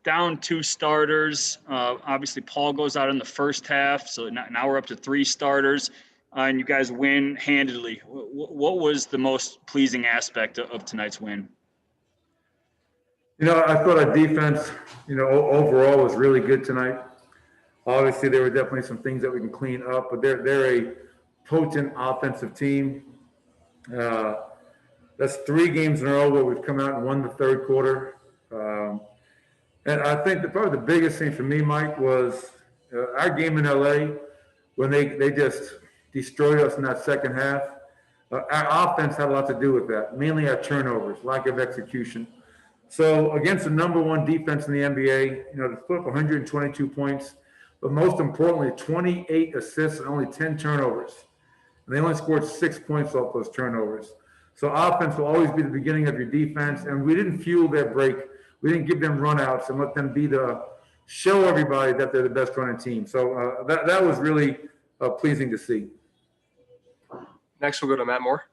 down 2 starters. Obviously, Paul goes out in the first half, so now we're up to 3 starters, and you guys win handedly. What was the most pleasing aspect of tonight's win? I thought our defense, overall was really good tonight. Obviously, there were definitely some things that we can clean up, but they're a potent offensive team. That's 3 games in a row where we've come out and won the third quarter. And I think probably the biggest thing for me, Mike, was our game in LA when they just destroyed us in that second half. Our offense had a lot to do with that, mainly our turnovers, lack of execution. So against the number 1 defense in the NBA, to put up 122 points, but most importantly, 28 assists and only 10 turnovers. And they only scored 6 points off those turnovers. So offense will always be the beginning of your defense, and we didn't fuel their break. We didn't give them runouts and let them show everybody that they're the best running team. So that was really pleasing to see. Next, we'll go to Matt Moore.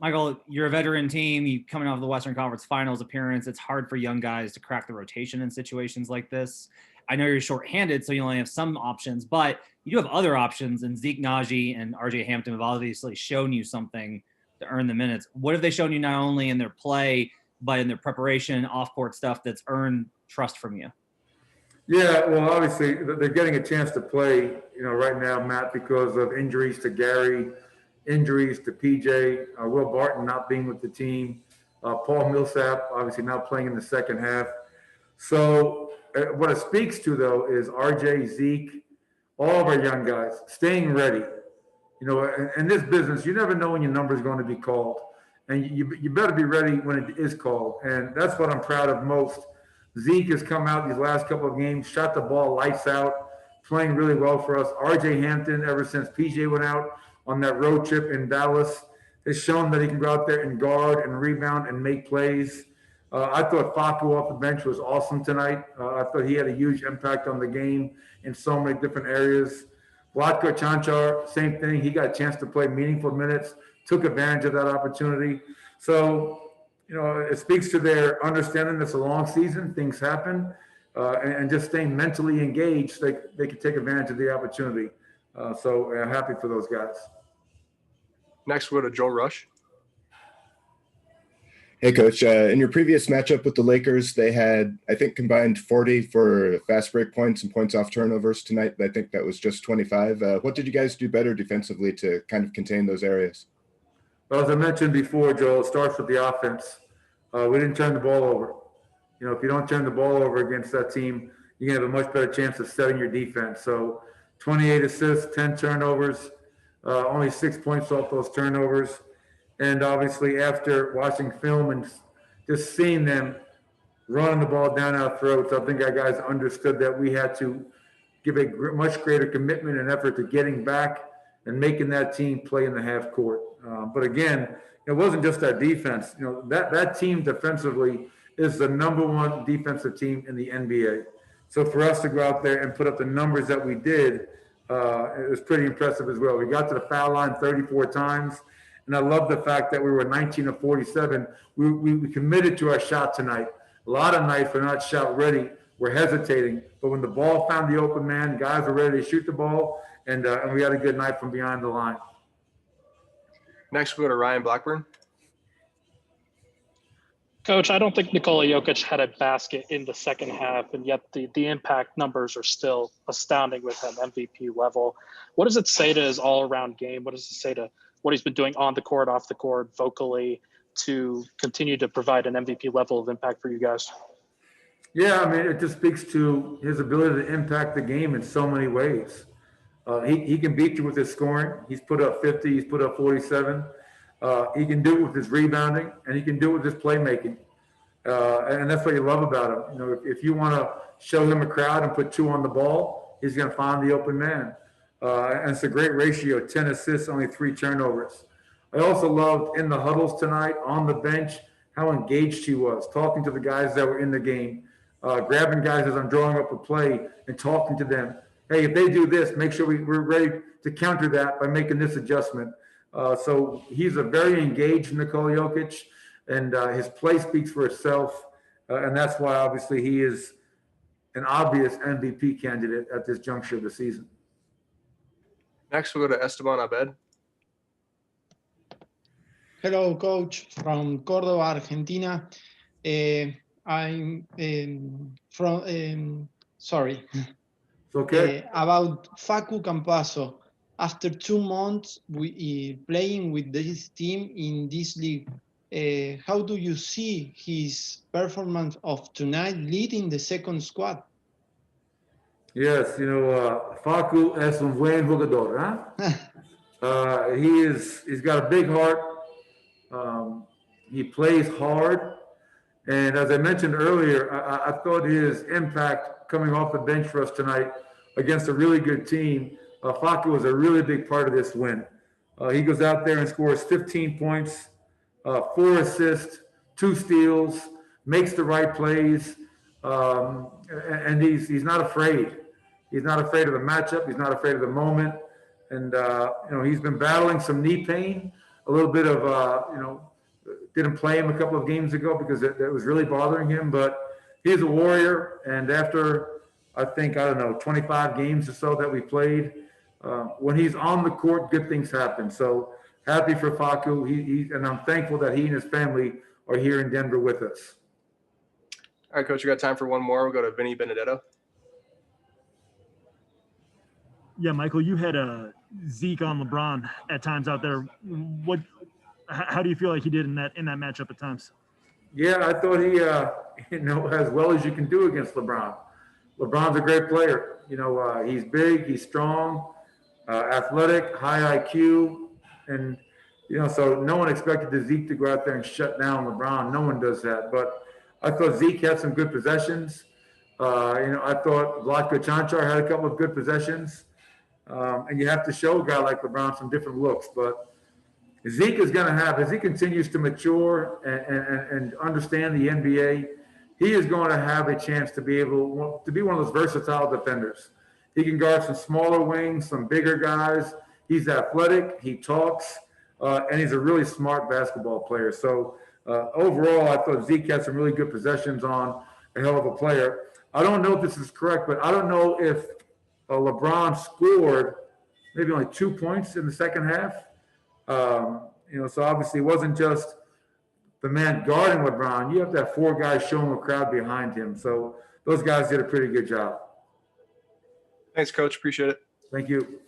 Michael, you're a veteran team. You coming off the Western Conference Finals appearance. It's hard for young guys to crack the rotation in situations like this. I know you're shorthanded, so you only have some options, but you do have other options, and Zeke Naji and RJ Hampton have obviously shown you something to earn the minutes. What have they shown you not only in their play, but in their preparation, off-court stuff that's earned trust from you? Yeah, well, obviously, they're getting a chance to play, right now, Matt, because of injuries to Gary, injuries to PJ, Will Barton not being with the team, Paul Millsap obviously now playing in the second half. So what it speaks to, though, is RJ, Zeke, all of our young guys staying ready. In this business, you never know when your number is going to be called, and you better be ready when it is called. And that's what I'm proud of most. Zeke has come out these last couple of games, shot the ball lights out, playing really well for us. RJ Hampton, ever since PJ went out on that road trip in Dallas, has shown that he can go out there and guard and rebound and make plays. I thought Facu off the bench was awesome tonight. I thought he had a huge impact on the game in so many different areas. Vlatko Cancar, same thing. He got a chance to play meaningful minutes, took advantage of that opportunity. So, it speaks to their understanding it's a long season, things happen, and just staying mentally engaged, they can take advantage of the opportunity. So happy for those guys. Next, we'll go to Joel Rush. Hey, Coach. In your previous matchup with the Lakers, they had, I think, combined 40 for fast break points and points off turnovers. Tonight, I think that was just 25. What did you guys do better defensively to kind of contain those areas? Well, as I mentioned before, Joel, it starts with the offense. We didn't turn the ball over. If you don't turn the ball over against that team, you're going to have a much better chance of setting your defense. So 28 assists, 10 turnovers, only 6 points off those turnovers. And obviously, after watching film and just seeing them running the ball down our throats, I think our guys understood that we had to give a much greater commitment and effort to getting back and making that team play in the half court. But again, it wasn't just our defense. That team defensively is the number 1 defensive team in the NBA. So for us to go out there and put up the numbers that we did, it was pretty impressive as well. We got to the foul line 34 times. And I love the fact that we were 19 of 47. We committed to our shot tonight. A lot of nights we're not shot ready. We're hesitating. But when the ball found the open man, guys were ready to shoot the ball, and we had a good night from behind the line. Next, we'll go to Ryan Blackburn. Coach, I don't think Nikola Jokic had a basket in the second half, and yet the impact numbers are still astounding with him, MVP level. What does it say to his all-around game? What does it say to what he's been doing on the court, off the court, vocally, to continue to provide an MVP level of impact for you guys? Yeah, I mean, it just speaks to his ability to impact the game in so many ways. He can beat you with his scoring. He's put up 50. He's put up 47. He can do it with his rebounding, and he can do it with his playmaking. And that's what you love about him. If you want to show him a crowd and put 2 on the ball, he's going to find the open man. And it's a great ratio, 10 assists, only 3 turnovers. I also loved in the huddles tonight, on the bench, how engaged he was, talking to the guys that were in the game, grabbing guys as I'm drawing up a play and talking to them. Hey, if they do this, make sure we're ready to counter that by making this adjustment. So he's a very engaged Nikola Jokic, and his play speaks for itself. And that's why obviously he is an obvious MVP candidate at this juncture of the season. Next, we'll go to Esteban Abed. Hello, coach from Córdoba, Argentina. I'm sorry. It's okay. About Facu Campaso. After 2 months playing with this team in this league, how do you see his performance of tonight leading the second squad? Yes, Facu es un buen jugador, huh? He's got a big heart. He plays hard. And as I mentioned earlier, I thought his impact coming off the bench for us tonight against a really good team, Facu was a really big part of this win. He goes out there and scores 15 points, 4 assists, 2 steals, makes the right plays, and he's not afraid. He's not afraid of the matchup. He's not afraid of the moment. And, he's been battling some knee pain, a little bit of, didn't play him a couple of games ago because it was really bothering him. But he's a warrior. And after, I think, 25 games or so that we played, when he's on the court, good things happen. So happy for Facu. And I'm thankful that he and his family are here in Denver with us. All right, Coach, we got time for one more. We'll go to Vinny Benedetto. Yeah, Michael, you had Zeke on LeBron at times out there. How do you feel like he did in that matchup at times? Yeah, I thought he, as well as you can do against LeBron. LeBron's a great player. He's big, he's strong, athletic, high IQ, and so no one expected the Zeke to go out there and shut down LeBron. No one does that. But I thought Zeke had some good possessions. I thought Vlatko Čančar had a couple of good possessions. And you have to show a guy like LeBron some different looks. But Zeke is going to have, as he continues to mature and understand the NBA, he is going to have a chance to be able to be one of those versatile defenders. He can guard some smaller wings, some bigger guys. He's athletic, he talks, and he's a really smart basketball player. So overall, I thought Zeke had some really good possessions on a hell of a player. I don't know if this is correct, but I don't know if LeBron scored maybe only 2 points in the second half. So obviously it wasn't just the man guarding LeBron. You have to have 4 guys showing the crowd behind him. So those guys did a pretty good job. Thanks, Coach. Appreciate it. Thank you.